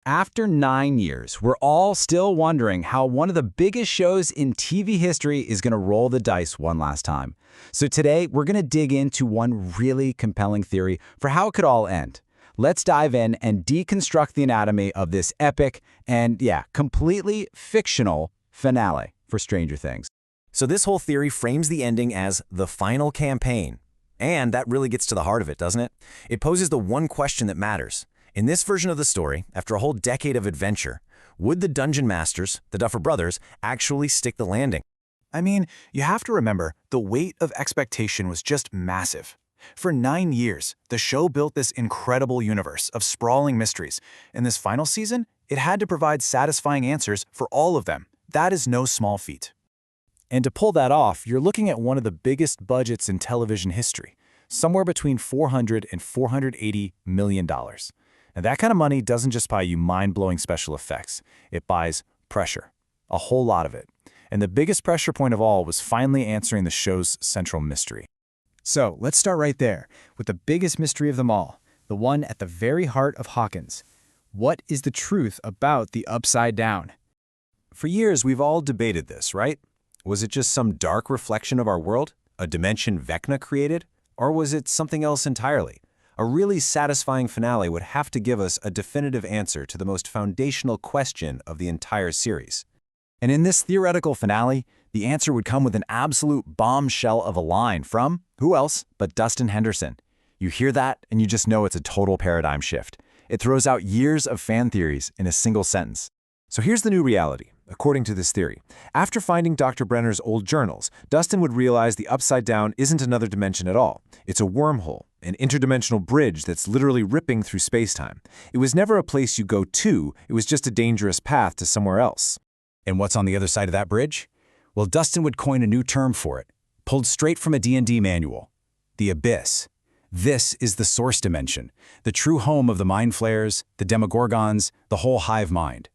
After 9 years, we're all still wondering how one of the biggest shows in TV history is going to roll the dice one last time. So today, we're going to dig into one really compelling theory for how it could all end. Let's dive in and deconstruct the anatomy of this epic and, completely fictional finale for Stranger Things. So this whole theory frames the ending as the final campaign. And that really gets to the heart of it, doesn't it? It poses the one question that matters. In this version of the story, after a whole decade of adventure, would the Dungeon Masters, the Duffer Brothers, actually stick the landing? I mean, you have to remember, the weight of expectation was just massive. For 9 years, the show built this incredible universe of sprawling mysteries. In this final season, it had to provide satisfying answers for all of them. That is no small feat. And to pull that off, you're looking at one of the biggest budgets in television history, somewhere between $400 and $480 million. Now, that kind of money doesn't just buy you mind-blowing special effects. It buys pressure, a whole lot of it. And the biggest pressure point of all was finally answering the show's central mystery. So let's start right there, with the biggest mystery of them all, the one at the very heart of Hawkins. What is the truth about the Upside Down? For years, we've all debated this, right? Was it just some dark reflection of our world, a dimension Vecna created? Or was it something else entirely? A really satisfying finale would have to give us a definitive answer to the most foundational question of the entire series. And in this theoretical finale, the answer would come with an absolute bombshell of a line from, who else but Dustin Henderson. You hear that, and you just know it's a total paradigm shift. It throws out years of fan theories in a single sentence. So here's the new reality, according to this theory. After finding Dr. Brenner's old journals, Dustin would realize the Upside Down isn't another dimension at all. It's a wormhole, an interdimensional bridge that's literally ripping through space-time. It was never a place you go to, it was just a dangerous path to somewhere else. And what's on the other side of that bridge? Well, Dustin would coin a new term for it, pulled straight from a D&D manual: the Abyss. This is the source dimension, the true home of the Mind Flayers, the Demogorgons, the whole hive mind.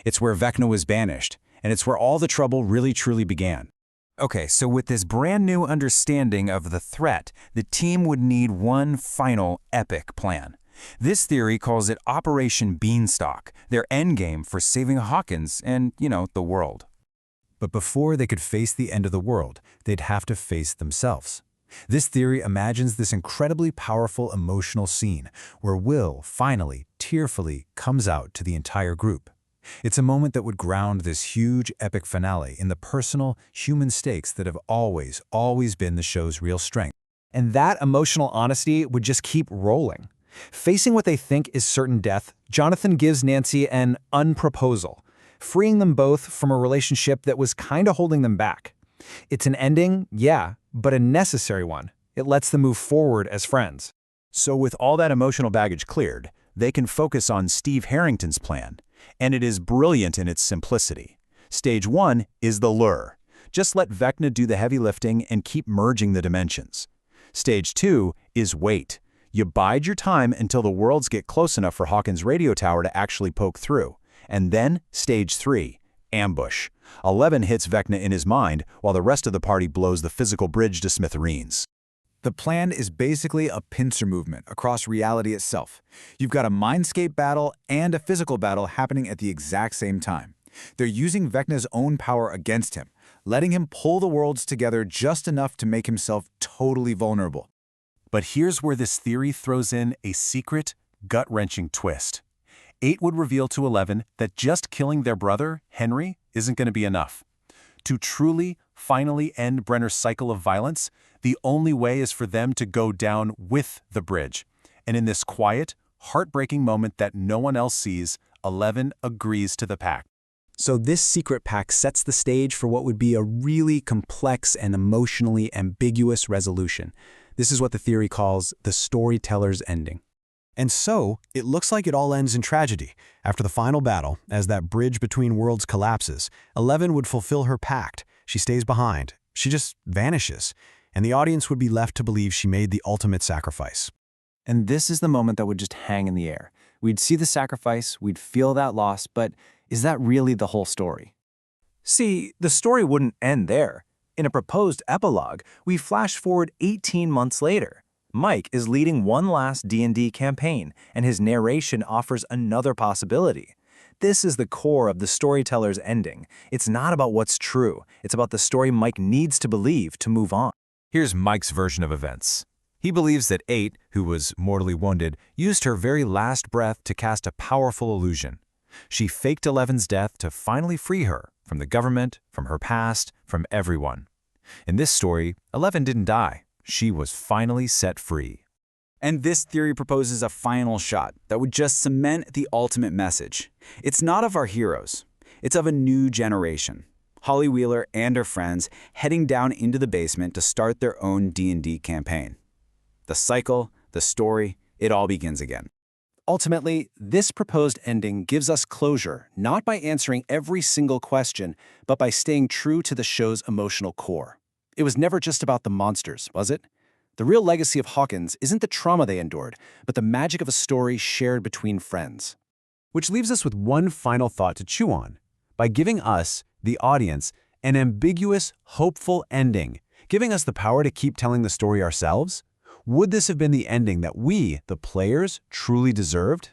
It's where Vecna was banished, and it's where all the trouble really truly began. Okay, so with this brand new understanding of the threat, the team would need one final epic plan. This theory calls it Operation Beanstalk, their endgame for saving Hawkins and, the world. But before they could face the end of the world, they'd have to face themselves. This theory imagines this incredibly powerful emotional scene where Will finally, tearfully comes out to the entire group. It's a moment that would ground this huge epic finale in the personal, human stakes that have always been the show's real strength. And that emotional honesty would just keep rolling. Facing what they think is certain death, Jonathan gives Nancy an unproposal, freeing them both from a relationship that was kind of holding them back. It's an ending, yeah, but a necessary one. It lets them move forward as friends. So with all that emotional baggage cleared, they can focus on Steve Harrington's plan. And it is brilliant in its simplicity. Stage 1 is the lure. Just let Vecna do the heavy lifting and keep merging the dimensions. Stage 2 is wait. You bide your time until the worlds get close enough for Hawkins' radio tower to actually poke through. And then Stage 3, ambush. 11 hits Vecna in his mind while the rest of the party blows the physical bridge to smithereens. The plan is basically a pincer movement across reality itself. You've got a mindscape battle and a physical battle happening at the exact same time. They're using Vecna's own power against him, letting him pull the worlds together just enough to make himself totally vulnerable. But here's where this theory throws in a secret, gut-wrenching twist. 8 would reveal to 11 that just killing their brother, Henry, isn't going to be enough. To truly, finally end Brenner's cycle of violence, the only way is for them to go down with the bridge. And in this quiet, heartbreaking moment that no one else sees, 11 agrees to the pact. So this secret pact sets the stage for what would be a really complex and emotionally ambiguous resolution. This is what the theory calls the storyteller's ending. And so, it looks like it all ends in tragedy. After the final battle, as that bridge between worlds collapses, 11 would fulfill her pact. She stays behind. She just vanishes. And the audience would be left to believe she made the ultimate sacrifice. And this is the moment that would just hang in the air. We'd see the sacrifice, we'd feel that loss, but is that really the whole story? See, the story wouldn't end there. In a proposed epilogue, we flash forward 18 months later. Mike is leading one last D&D campaign, and his narration offers another possibility. This is the core of the storyteller's ending. It's not about what's true. It's about the story Mike needs to believe to move on. Here's Mike's version of events. He believes that 8, who was mortally wounded, used her very last breath to cast a powerful illusion. She faked 11's death to finally free her from the government, from her past, from everyone. In this story, 11 didn't die. She was finally set free. And this theory proposes a final shot that would just cement the ultimate message. It's not of our heroes. It's of a new generation. Holly Wheeler and her friends heading down into the basement to start their own D&D campaign. The cycle, the story, it all begins again. Ultimately, this proposed ending gives us closure, not by answering every single question, but by staying true to the show's emotional core. It was never just about the monsters, was it? The real legacy of Hawkins isn't the trauma they endured, but the magic of a story shared between friends. Which leaves us with one final thought to chew on. By giving us, the audience, an ambiguous, hopeful ending, giving us the power to keep telling the story ourselves, would this have been the ending that we, the players, truly deserved?